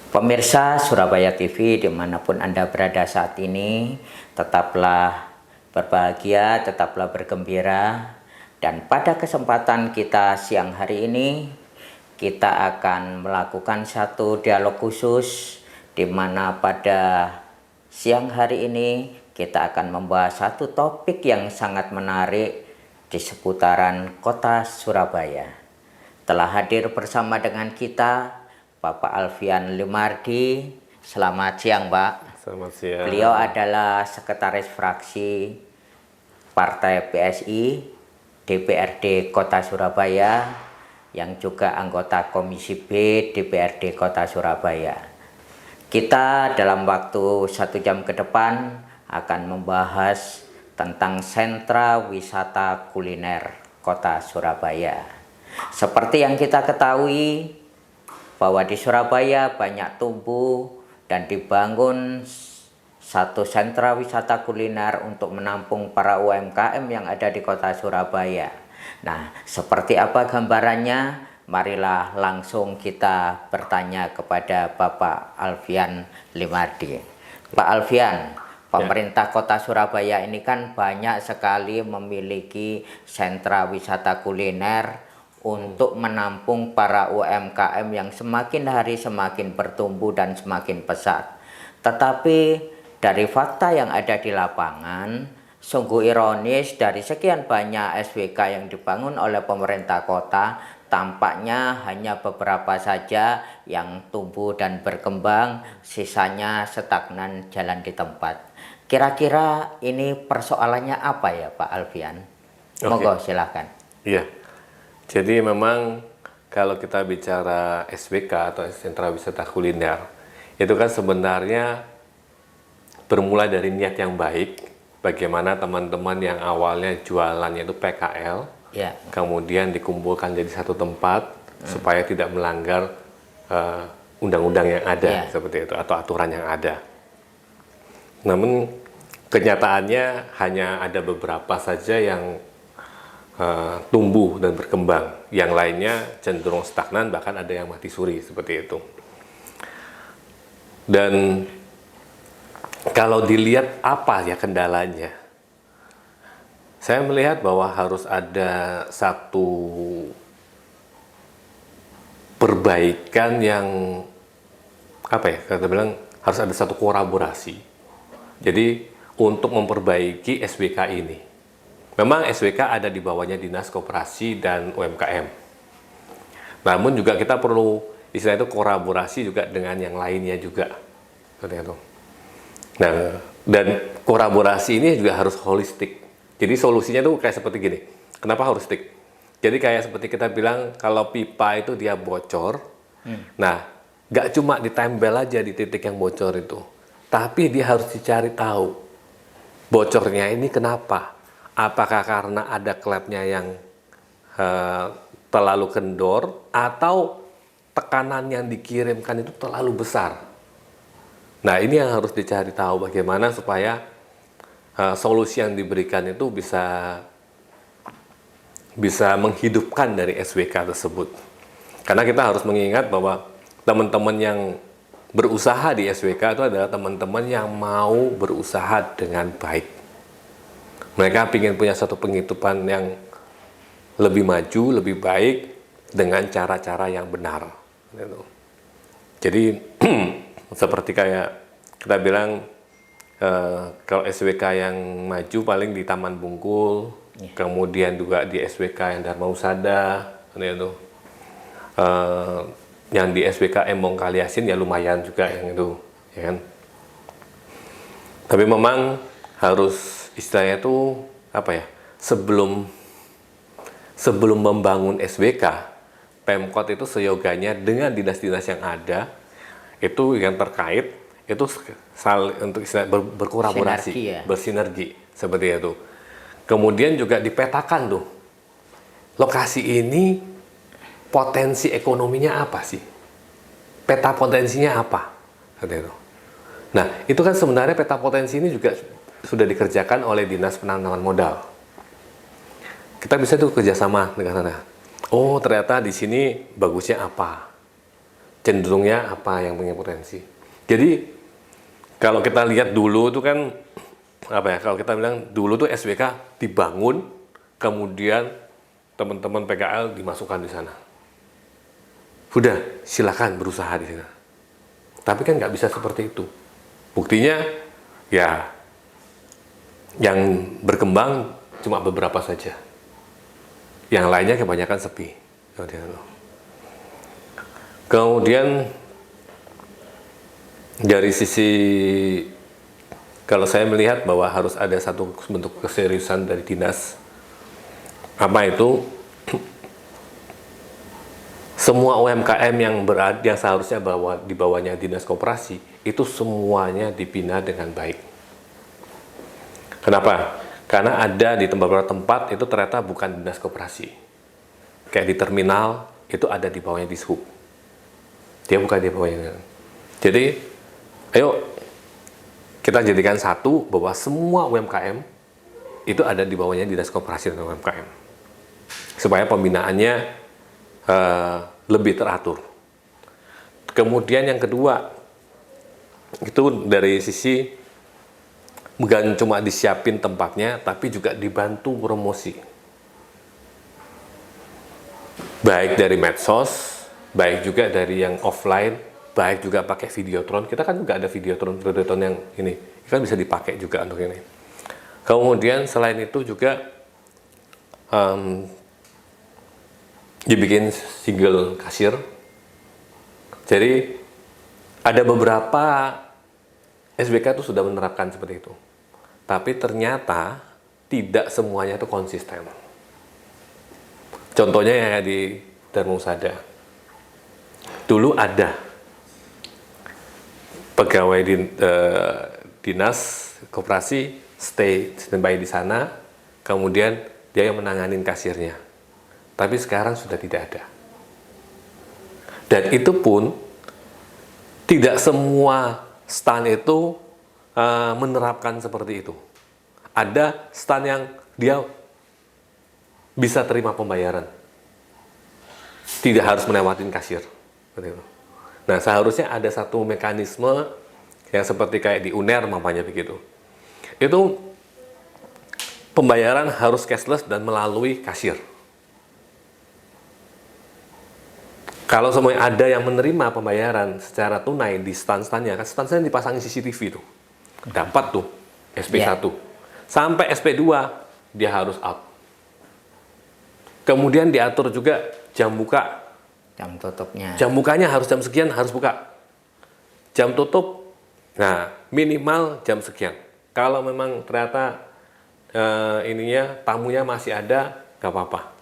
Pemirsa Surabaya TV dimanapun Anda berada saat ini, tetaplah berbahagia, tetaplah bergembira. Dan pada kesempatan kita siang hari ini, kita akan melakukan satu dialog khusus di mana pada siang hari ini kita akan membahas satu topik yang sangat menarik di seputaran kota Surabaya. Telah hadir bersama dengan kita Bapak Alfian Limardi. Selamat siang, Pak. Selamat siang. Beliau adalah Sekretaris Fraksi Partai PSI DPRD Kota Surabaya, yang juga anggota Komisi B DPRD Kota Surabaya. Kita dalam waktu 1 jam ke depan akan membahas tentang sentra wisata kuliner Kota Surabaya. Seperti yang kita ketahui, bahwa di Surabaya banyak tumbuh dan dibangun satu sentra wisata kuliner untuk menampung para UMKM yang ada di kota Surabaya. Nah, seperti apa gambarannya? Marilah langsung kita bertanya kepada Bapak Alfian Limardi. Pak Alfian, pemerintah kota Surabaya ini kan banyak sekali memiliki sentra wisata kuliner untuk menampung para UMKM yang semakin hari semakin bertumbuh dan semakin pesat. Tetapi dari fakta yang ada di lapangan, sungguh ironis dari sekian banyak SWK yang dibangun oleh pemerintah kota, tampaknya hanya beberapa saja yang tumbuh dan berkembang, sisanya stagnan jalan di tempat. Kira-kira ini persoalannya apa ya Pak Alfian? Monggo silakan. Iya. Jadi memang kalau kita bicara SWK atau sentra wisata kuliner, itu kan sebenarnya bermula dari niat yang baik. Bagaimana teman-teman yang awalnya jualannya itu PKL, kemudian dikumpulkan jadi satu tempat supaya tidak melanggar undang-undang yang ada seperti itu atau aturan yang ada. Namun kenyataannya hanya ada beberapa saja yang tumbuh dan berkembang, yang lainnya cenderung stagnan, bahkan ada yang mati suri seperti itu. Dan kalau dilihat apa ya kendalanya, saya melihat bahwa harus ada satu perbaikan yang kita bilang harus ada satu kolaborasi. Jadi untuk memperbaiki SWK ini. Memang SWK ada di bawahnya Dinas Koperasi dan UMKM. Namun juga kita perlu istilah itu kolaborasi juga dengan yang lainnya juga. Nah, dan kolaborasi ini juga harus holistik. Jadi solusinya tuh kayak seperti gini. Kenapa holistik? Jadi kayak seperti kita bilang kalau pipa itu dia bocor. Nah, nggak cuma ditempel aja di titik yang bocor itu. Tapi dia harus dicari tahu bocornya ini kenapa. Apakah karena ada klepnya yang terlalu kendor atau tekanan yang dikirimkan itu terlalu besar. Nah, ini yang harus dicari tahu bagaimana supaya solusi yang diberikan itu bisa menghidupkan dari SWK tersebut. Karena kita harus mengingat bahwa teman-teman yang berusaha di SWK itu adalah teman-teman yang mau berusaha dengan baik. Mereka ingin punya satu penghidupan yang lebih maju, lebih baik dengan cara-cara yang benar. Jadi seperti kayak kita bilang kalau SWK yang maju paling di Taman Bungkul, kemudian juga di SWK yang Dharma Husada, yang di SWK Embong Kaliasin ya lumayan juga yang itu, ya kan. Tapi memang harus istilahnya itu sebelum membangun SWK, Pemkot itu seyoganya dengan dinas-dinas yang ada itu yang terkait itu untuk berkolaborasi, Sinergi ya. bersinergi seperti itu. Kemudian juga dipetakan tuh lokasi ini potensi ekonominya apa sih? Peta potensinya apa? Seperti itu. Nah, itu kan sebenarnya peta potensi ini juga sudah dikerjakan oleh Dinas Penanaman Modal. Kita bisa tuh kerjasama dengan sana. Oh, ternyata di sini bagusnya apa? Cenderungnya apa yang punya potensi? Jadi kalau kita lihat dulu itu kan apa ya? Kalau kita bilang dulu tuh SWK dibangun, kemudian teman-teman PKL dimasukkan di sana. Udah, silakan berusaha di sana. Tapi kan nggak bisa seperti itu. Buktinya ya yang berkembang cuma beberapa saja. Yang lainnya kebanyakan sepi. Kemudian dari sisi, kalau saya melihat bahwa harus ada satu bentuk keseriusan dari dinas, apa itu, semua UMKM yang seharusnya di bawahnya dinas koperasi itu semuanya dibina dengan baik. Kenapa? Karena ada di beberapa tempat itu ternyata bukan dinas koperasi. Kayak di terminal itu ada di bawahnya Dishub. Dia bukan di bawahnya. Jadi, ayo kita jadikan satu bahwa semua UMKM itu ada di bawahnya dinas koperasi dan UMKM. Supaya pembinaannya lebih teratur. Kemudian yang kedua, itu dari sisi bukan cuma disiapin tempatnya, tapi juga dibantu promosi. Baik dari medsos, baik juga dari yang offline, baik juga pakai videotron. Kita kan juga ada videotron yang ini, kan bisa dipakai juga untuk ini. Kemudian selain itu juga dibikin single kasir. Jadi ada beberapa SBK itu sudah menerapkan seperti itu. Tapi ternyata tidak semuanya itu konsisten. Contohnya yang di Dharma dulu ada pegawai dinas koperasi standby di sana, kemudian dia yang menanganin kasirnya. Tapi sekarang sudah tidak ada. Dan itu pun tidak semua stan itu menerapkan seperti itu. Ada stan yang dia bisa terima pembayaran, tidak harus melewati kasir. Nah, seharusnya ada satu mekanisme yang seperti kayak di UNER mamanya begitu. Itu pembayaran harus cashless dan melalui kasir. Kalau semuanya ada yang menerima pembayaran secara tunai di stan-stannya, kan stan-stannya dipasangi CCTV tuh. Dapat tuh SP1. Sampai SP2 dia harus out. Kemudian diatur juga jam buka. Jam tutupnya. Jam bukanya harus jam sekian, harus buka. Jam tutup, nah minimal jam sekian. Kalau memang ternyata tamunya masih ada, nggak apa-apa.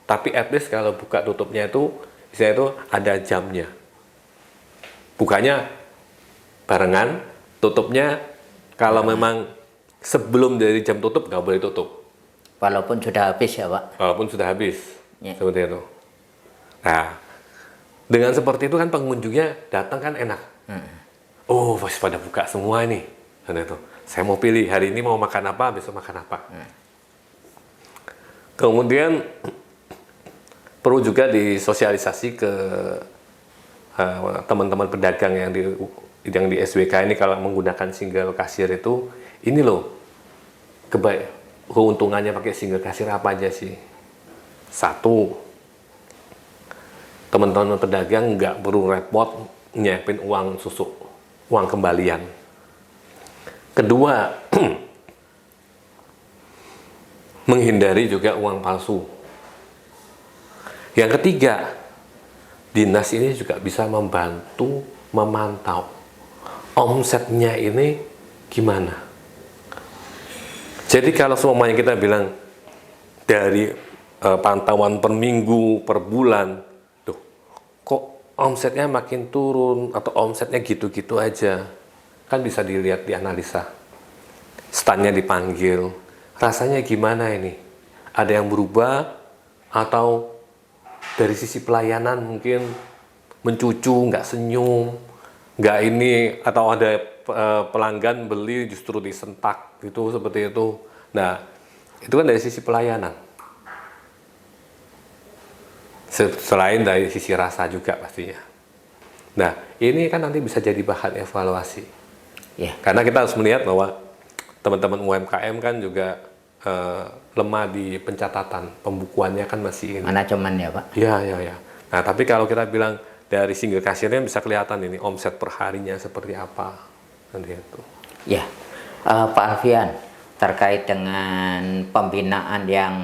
Tapi at least kalau buka tutupnya itu, misalnya itu ada jamnya. Bukanya barengan, tutupnya kalau memang sebelum dari jam tutup nggak boleh tutup. Walaupun sudah habis ya Pak? Walaupun sudah habis, seperti itu. Nah, dengan seperti itu kan pengunjungnya datang kan enak. Oh, pasti pada buka semua ini. Dan itu, saya mau pilih hari ini mau makan apa, besok makan apa. Kemudian perlu juga disosialisasi ke teman-teman pedagang yang di SWK ini kalau menggunakan single kasir itu, ini loh keuntungannya pakai single kasir apa aja sih? Satu, teman-teman pedagang nggak perlu repot nyiapin uang susuk, uang kembalian. Kedua, menghindari juga uang palsu. Yang ketiga, dinas ini juga bisa membantu memantau omsetnya ini gimana. Jadi kalau semuanya kita bilang dari pantauan per minggu, per bulan, tuh kok omsetnya makin turun atau omsetnya gitu-gitu aja, kan bisa dilihat di analisa. Standnya dipanggil, rasanya gimana ini? Ada yang berubah atau dari sisi pelayanan mungkin mencucu, nggak senyum, nggak ini, atau ada pelanggan beli justru disentak gitu seperti itu. Nah, itu kan dari sisi pelayanan. Selain dari sisi rasa juga pastinya. Nah, ini kan nanti bisa jadi bahan evaluasi. Ya. Karena kita harus melihat bahwa teman-teman UMKM kan juga lemah di pencatatan, pembukuannya kan masih ini. Manajemen ya Pak? Ya. Nah, tapi kalau kita bilang dari single kasirnya bisa kelihatan ini omset per harinya seperti apa. Nanti itu. Ya, Pak Alfian, terkait dengan pembinaan yang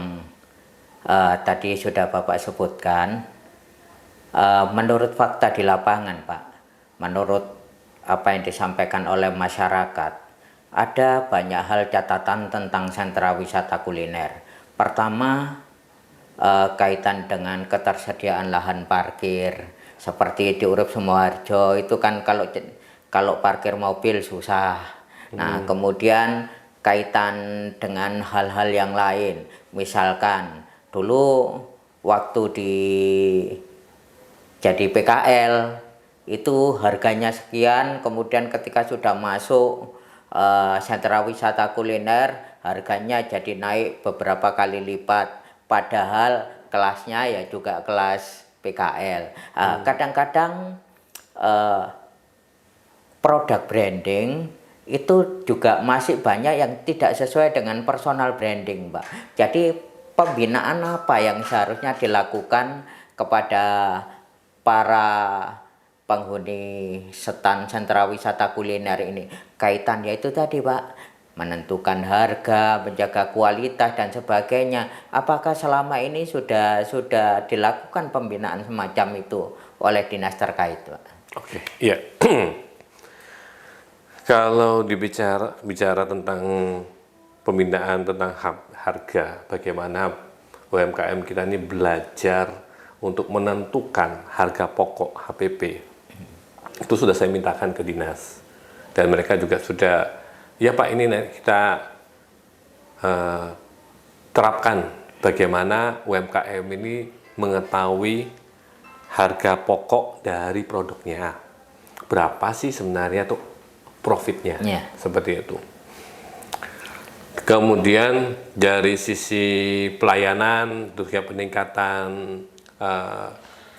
tadi sudah Bapak sebutkan, menurut fakta di lapangan Pak, menurut apa yang disampaikan oleh masyarakat, ada banyak hal catatan tentang sentra wisata kuliner. Pertama, kaitan dengan ketersediaan lahan parkir, seperti di Urip Sumoharjo itu kan kalau parkir mobil susah. Nah, kemudian kaitan dengan hal-hal yang lain, misalkan dulu waktu jadi PKL itu harganya sekian, kemudian ketika sudah masuk sentra wisata kuliner harganya jadi naik beberapa kali lipat, padahal kelasnya ya juga kelas PKL. Kadang-kadang produk branding itu juga masih banyak yang tidak sesuai dengan personal branding, Mbak. Jadi pembinaan apa yang seharusnya dilakukan kepada para penghuni stand sentra wisata kuliner ini? Kaitannya itu tadi Pak, menentukan harga, menjaga kualitas dan sebagainya. Apakah selama ini sudah dilakukan pembinaan semacam itu oleh dinas terkait Pak? Oke, iya. Kalau bicara tentang pembinaan tentang harga, bagaimana UMKM kita ini belajar untuk menentukan harga pokok HPP, itu sudah saya mintakan ke dinas, dan mereka juga sudah, ya Pak, ini kita terapkan bagaimana UMKM ini mengetahui harga pokok dari produknya, berapa sih sebenarnya tuh profitnya, seperti itu. Kemudian dari sisi pelayanan, juga peningkatan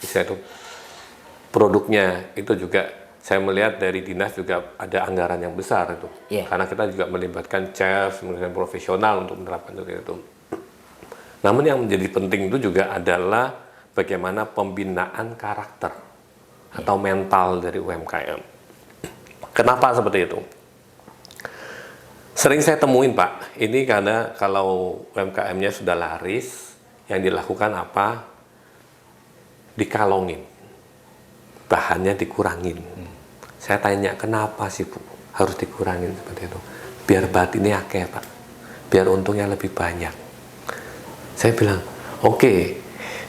itu produknya, itu juga saya melihat dari dinas juga ada anggaran yang besar itu, karena kita juga melibatkan chef, melibatkan profesional untuk menerapkan itu. Namun yang menjadi penting itu juga adalah bagaimana pembinaan karakter atau mental dari UMKM. Kenapa seperti itu? Sering saya temuin Pak, ini karena kalau UMKM-nya sudah laris, yang dilakukan apa? Dikalongin, bahannya dikurangin. Saya tanya, kenapa sih Bu harus dikurangin seperti itu? Biar batinnya akeh Pak, biar untungnya lebih banyak. Saya bilang, oke,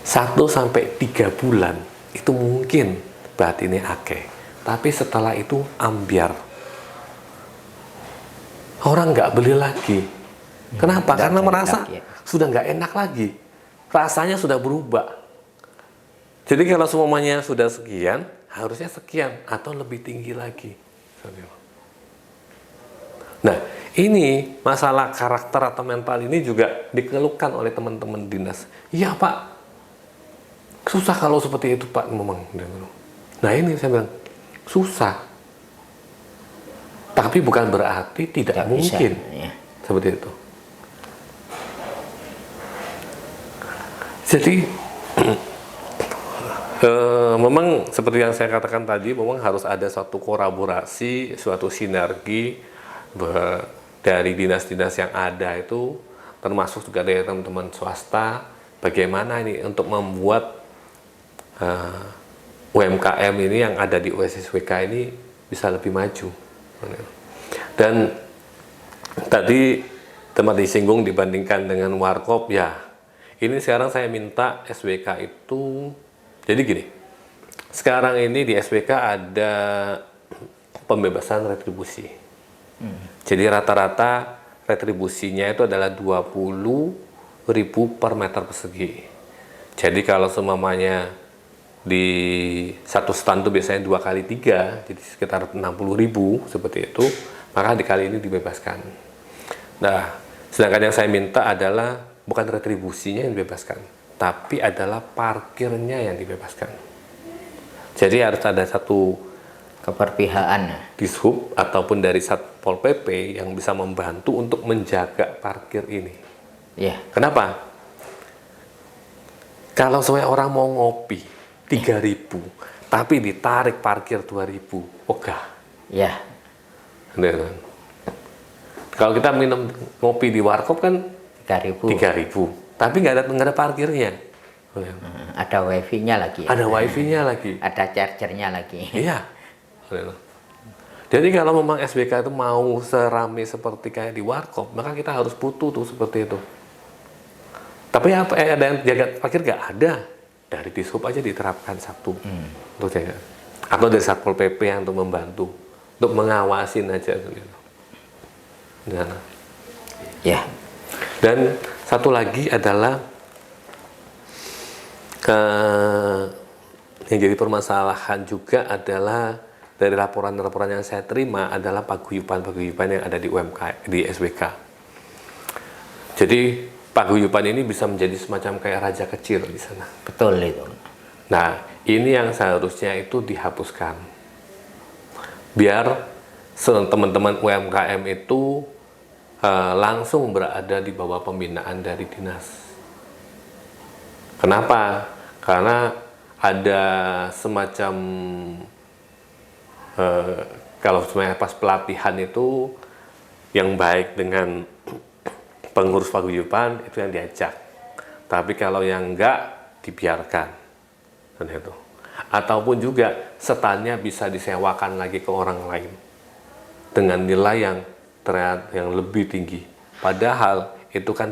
1-3 bulan itu mungkin batinnya akeh. Tapi setelah itu ambiar. Orang nggak beli lagi. Kenapa? Karena merasa sudah nggak enak lagi. Rasanya sudah berubah. Jadi kalau semuanya sudah sekian, harusnya sekian atau lebih tinggi lagi. Nah, ini masalah karakter atau mental ini juga dikeluhkan oleh teman-teman dinas. Iya Pak, susah kalau seperti itu Pak, memang. Nah ini saya bilang, susah, tapi bukan berarti tidak mungkin bisa, seperti itu. Jadi memang seperti yang saya katakan tadi, memang harus ada suatu kolaborasi, suatu sinergi dari dinas-dinas yang ada itu, termasuk juga dari teman-teman swasta. Bagaimana ini untuk membuat UMKM ini yang ada di USSWK ini bisa lebih maju. Dan tadi teman disinggung dibandingkan dengan warkop, ya ini sekarang saya minta SWK itu, jadi gini, sekarang ini di SWK ada pembebasan retribusi. Jadi rata-rata retribusinya itu adalah 20.000 per meter persegi. Jadi kalau seumpamanya di satu stand itu biasanya 2 kali 3, jadi sekitar 60.000 seperti itu, maka dikali ini dibebaskan. Nah, sedangkan yang saya minta adalah bukan retribusinya yang dibebaskan, tapi adalah parkirnya yang dibebaskan. Jadi harus ada satu Keberpihakan. Dishub ataupun dari Satpol PP yang bisa membantu untuk menjaga parkir ini. Ya, Kenapa? Kalau semua orang mau ngopi 3.000, tapi ditarik parkir 2.000, ogah. ya, Bener kan? Kalau kita minum ngopi di warkop kan 3.000. 3.000, tapi nggak ada parkirnya. Bener. Ada wifi-nya lagi. Ada wifi-nya lagi. Ada chargernya lagi. Iya. Bener. Jadi kalau memang SBK itu mau serame seperti kayak di warkop, maka kita harus butuh tuh seperti itu. Tapi apa ada yang jaga parkir? Nggak ada. Dari Dishub aja diterapkan satu untuk jaga. Atau dari Satpol PP yang untuk membantu, untuk mengawasin aja gitu. Nah. Ya, Dan satu lagi adalah yang jadi permasalahan juga adalah dari laporan-laporan yang saya terima adalah paguyuban-paguyuban yang ada di di SWK. Jadi paguyuban ini bisa menjadi semacam kayak raja kecil di sana. betul itu. Nah, ini yang seharusnya itu dihapuskan. Biar teman-teman UMKM itu langsung berada di bawah pembinaan dari dinas. Kenapa? Karena ada semacam kalau sebenarnya pas pelatihan itu yang baik dengan pengurus paguyuban itu yang diajak. Tapi kalau yang enggak dibiarkan. Dan itu. Ataupun juga setannya bisa disewakan lagi ke orang lain dengan nilai yang lebih tinggi. Padahal itu kan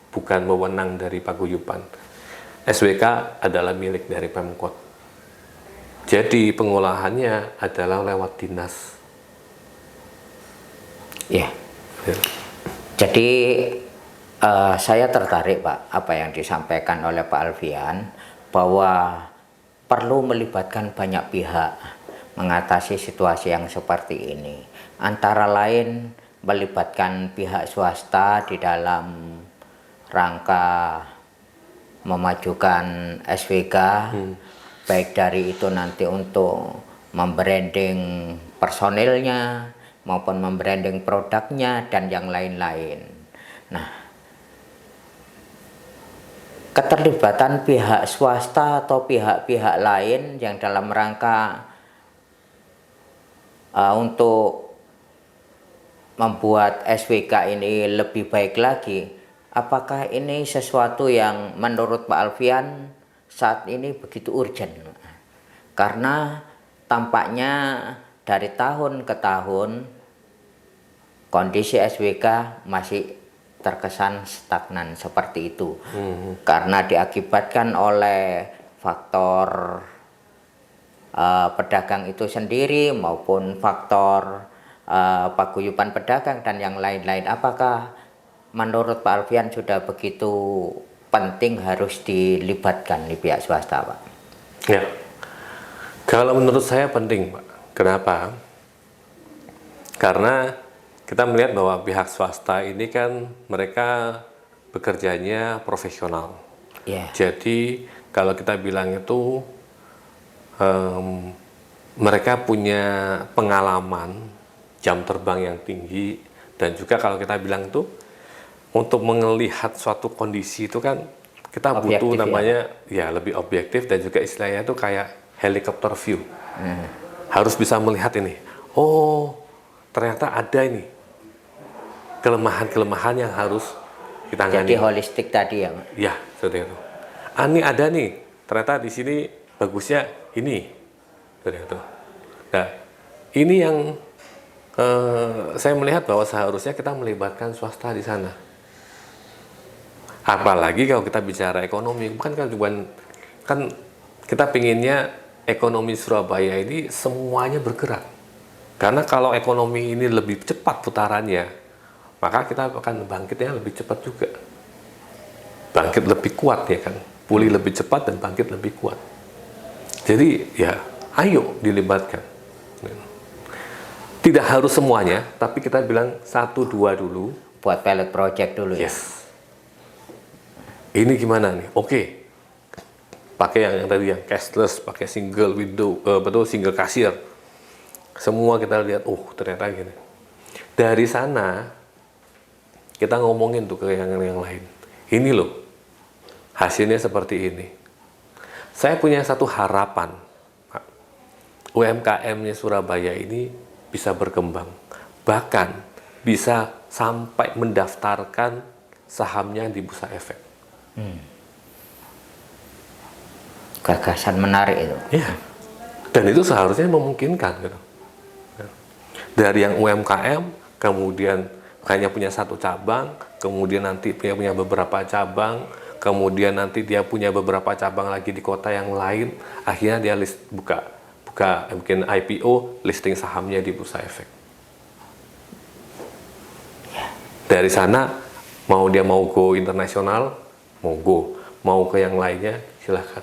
bukan wewenang dari paguyuban. SWK adalah milik dari Pemkot. Jadi pengolahannya adalah lewat dinas. Ya. Ya. Jadi saya tertarik Pak apa yang disampaikan oleh Pak Alfian bahwa perlu melibatkan banyak pihak mengatasi situasi yang seperti ini. Antara lain melibatkan pihak swasta di dalam rangka memajukan SWK, baik dari itu nanti untuk membranding personilnya maupun membranding produknya dan yang lain-lain. Nah, keterlibatan pihak swasta atau pihak-pihak lain yang dalam rangka untuk membuat SWK ini lebih baik lagi, apakah ini sesuatu yang menurut Pak Alfian saat ini begitu urgent? Karena tampaknya dari tahun ke tahun kondisi SWK masih terkesan stagnan seperti itu. Karena diakibatkan oleh faktor pedagang itu sendiri maupun faktor paguyuban pedagang dan yang lain-lain. Apakah menurut Pak Alfian sudah begitu penting harus dilibatkan di pihak swasta, Pak? Ya, kalau menurut saya penting, Pak. Kenapa? Karena kita melihat bahwa pihak swasta ini kan mereka bekerjanya profesional. Ya. Jadi kalau kita bilang itu mereka punya pengalaman jam terbang yang tinggi, dan juga kalau kita bilang tuh untuk melihat suatu kondisi itu kan kita Objektif, butuh namanya ya lebih objektif, dan juga istilahnya itu kayak helikopter view. Harus bisa melihat ini. Oh, ternyata ada ini kelemahan-kelemahan yang harus kita Jadi tangani. holistik tadi ya, Pak? Ya, seperti itu. Ini ada nih, ternyata di sini bagusnya ini. Seperti itu. Nah, ini yang saya melihat bahwa seharusnya kita melibatkan swasta di sana. Apalagi kalau kita bicara ekonomi, kan kita pinginnya ekonomi Surabaya ini semuanya bergerak. Karena kalau ekonomi ini lebih cepat putarannya, maka kita akan bangkitnya lebih cepat juga. Bangkit lebih kuat ya kan, pulih lebih cepat dan bangkit lebih kuat. Jadi ya, ayo dilibatkan. Tidak harus semuanya, tapi kita bilang 1-2 dulu. Buat pilot project dulu ya. Yes. Ini gimana nih? Oke. Pakai yang tadi yang cashless, pakai single window, single kasir. Semua kita lihat, oh ternyata gini. Dari sana kita ngomongin tuh ke yang lain. Ini loh, hasilnya seperti ini. Saya punya satu harapan, Pak. UMKM-nya Surabaya ini bisa berkembang. Bahkan bisa sampai mendaftarkan sahamnya di Bursa Efek. Gagasan menarik itu. Iya. Dan itu seharusnya memungkinkan gitu. Dari yang UMKM, kemudian hanya punya satu cabang, kemudian nanti dia punya beberapa cabang, kemudian nanti dia punya beberapa cabang lagi di kota yang lain, akhirnya dia buka mungkin IPO, listing sahamnya di Bursa Efek. Dari sana dia mau go internasional, monggo, mau ke yang lainnya silahkan.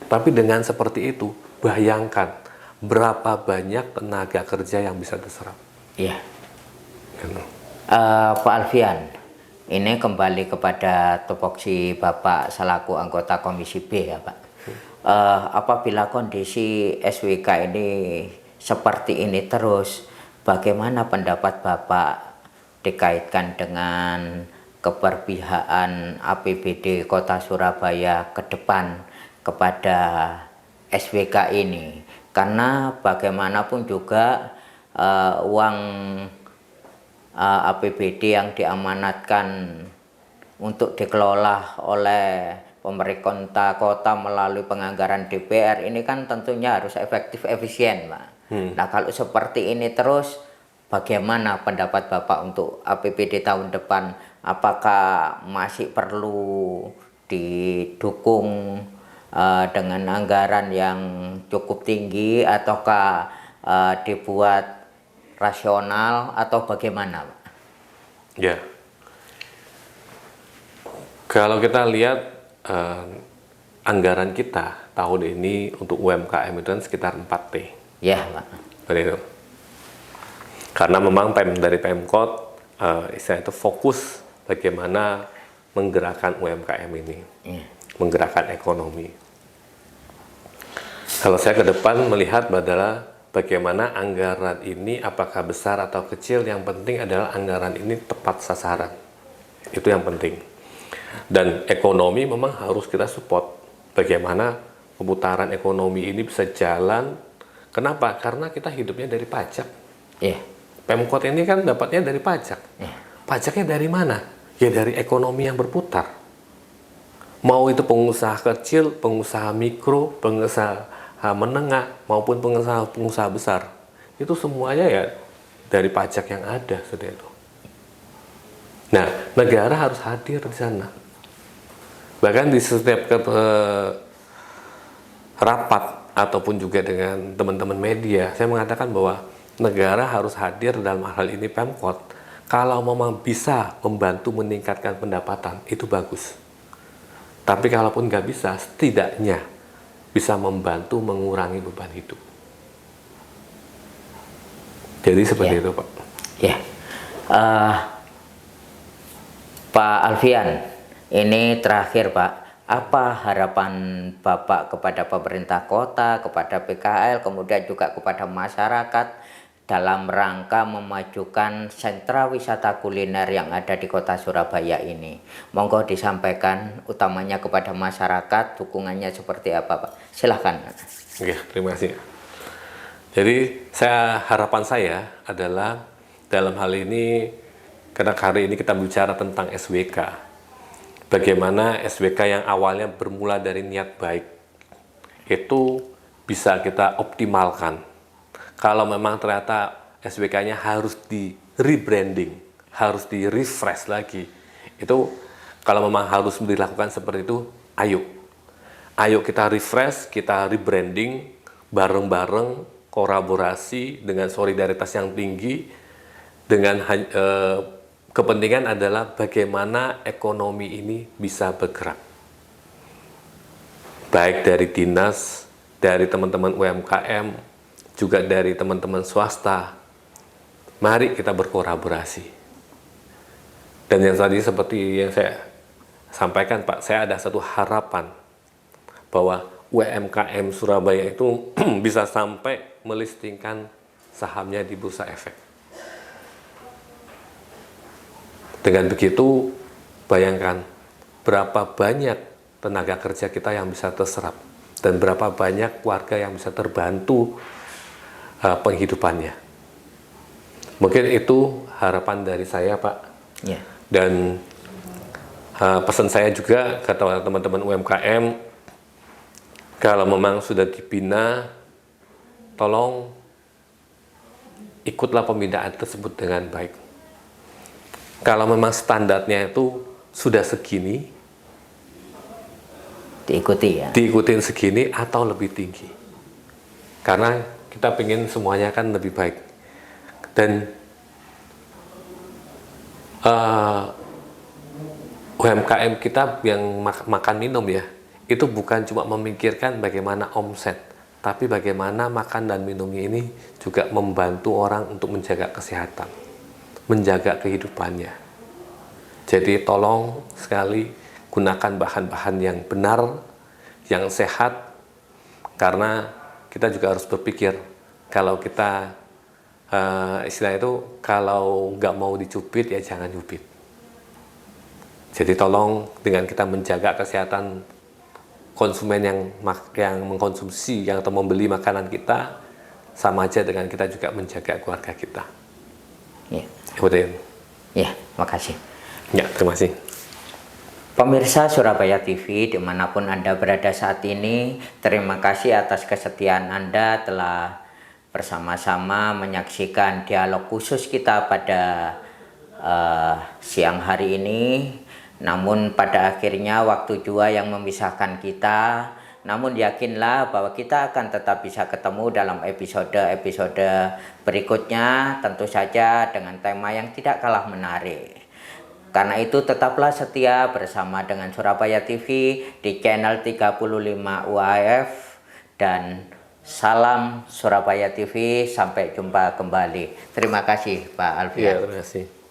Tapi dengan seperti itu, bayangkan berapa banyak tenaga kerja yang bisa terserap. Iya. Gitu. Pak Alfian, ini kembali kepada tupoksi Bapak selaku anggota Komisi B ya Pak. Apabila kondisi SWK ini seperti ini terus, bagaimana pendapat Bapak dikaitkan dengan keberpihakan APBD Kota Surabaya ke depan kepada SWK ini? Karena bagaimanapun juga uang APBD yang diamanatkan untuk dikelola oleh pemerintah kota melalui penganggaran DPR ini kan tentunya harus efektif efisien, Pak. Nah, kalau seperti ini terus, bagaimana pendapat Bapak untuk APBD tahun depan? Apakah masih perlu didukung dengan anggaran yang cukup tinggi, ataukah dibuat rasional, atau bagaimana, Pak? Ya, kalau kita lihat anggaran kita tahun ini untuk UMKM itu kan sekitar 4T. Ya, Pak. Begitu. Karena memang dari Pemkot istilah itu fokus bagaimana menggerakkan UMKM ini, menggerakkan ekonomi. Kalau saya ke depan melihat adalah bagaimana anggaran ini apakah besar atau kecil, yang penting adalah anggaran ini tepat sasaran. Itu yang penting. Dan ekonomi memang harus kita support. Bagaimana pemutaran ekonomi ini bisa jalan. Kenapa? Karena kita hidupnya dari pajak. Pemkot ini kan dapatnya dari pajak. Pajaknya dari mana? Ya dari ekonomi yang berputar. Mau itu pengusaha kecil, pengusaha mikro, pengusaha menengah, maupun pengusaha besar. Itu semuanya ya dari pajak yang ada, seperti itu. Nah, negara harus hadir di sana. Bahkan di setiap rapat ataupun juga dengan teman-teman media, saya mengatakan bahwa negara harus hadir dalam hal ini Pemkot. Kalau memang bisa membantu meningkatkan pendapatan, itu bagus. Tapi kalaupun nggak bisa, setidaknya bisa membantu mengurangi beban hidup. Jadi seperti itu, Pak. Ya, Pak Alfian, ini terakhir, Pak. Apa harapan Bapak kepada pemerintah kota, kepada PKL, kemudian juga kepada masyarakat dalam rangka memajukan sentra wisata kuliner yang ada di kota Surabaya ini? Monggo disampaikan, utamanya kepada masyarakat, dukungannya seperti apa, Pak? Silahkan. Oke, terima kasih. Jadi harapan saya adalah dalam hal ini, karena hari ini kita bicara tentang SWK, bagaimana SWK yang awalnya bermula dari niat baik itu bisa kita optimalkan. Kalau memang ternyata SWK-nya harus di rebranding, harus di refresh lagi, itu kalau memang harus dilakukan seperti itu, ayo kita refresh, kita rebranding, bareng-bareng, kolaborasi dengan solidaritas yang tinggi, dengan kepentingan adalah bagaimana ekonomi ini bisa bergerak. Baik dari dinas, dari teman-teman UMKM, juga dari teman-teman swasta. Mari kita berkolaborasi. Dan yang tadi seperti yang saya sampaikan Pak, saya ada satu harapan bahwa UMKM Surabaya itu bisa sampai melistingkan sahamnya di Bursa Efek. Dengan begitu, bayangkan berapa banyak tenaga kerja kita yang bisa terserap dan berapa banyak warga yang bisa terbantu penghidupannya. Mungkin itu harapan dari saya, Pak. Ya. Dan pesan saya juga ke teman-teman UMKM, kalau memang sudah dibina, tolong ikutlah pembinaan tersebut dengan baik. Kalau memang standarnya itu sudah segini, diikutin segini atau lebih tinggi. Karena kita ingin semuanya kan lebih baik. Dan UMKM kita yang makan minum ya, itu bukan cuma memikirkan bagaimana omset, tapi bagaimana makan dan minumnya ini juga membantu orang untuk menjaga kesehatan, menjaga kehidupannya. Jadi tolong sekali gunakan bahan-bahan yang benar, yang sehat, karena kita juga harus berpikir kalau kita istilah itu kalau nggak mau dicubit ya jangan cubit. Jadi tolong dengan kita menjaga kesehatan konsumen yang mengkonsumsi atau membeli makanan kita, sama aja dengan kita juga menjaga keluarga kita. Ya. Ya, makasih. Ya, terima kasih. Pemirsa Surabaya TV dimanapun Anda berada saat ini, terima kasih atas kesetiaan Anda telah bersama-sama menyaksikan dialog khusus kita pada siang hari ini. Namun pada akhirnya waktu jua yang memisahkan kita. Namun yakinlah bahwa kita akan tetap bisa ketemu dalam episode-episode berikutnya, tentu saja dengan tema yang tidak kalah menarik. Karena itu tetaplah setia bersama dengan Surabaya TV di channel 35 UAF, dan salam Surabaya TV, sampai jumpa kembali. Terima kasih Pak Alfian. Ya, terima kasih.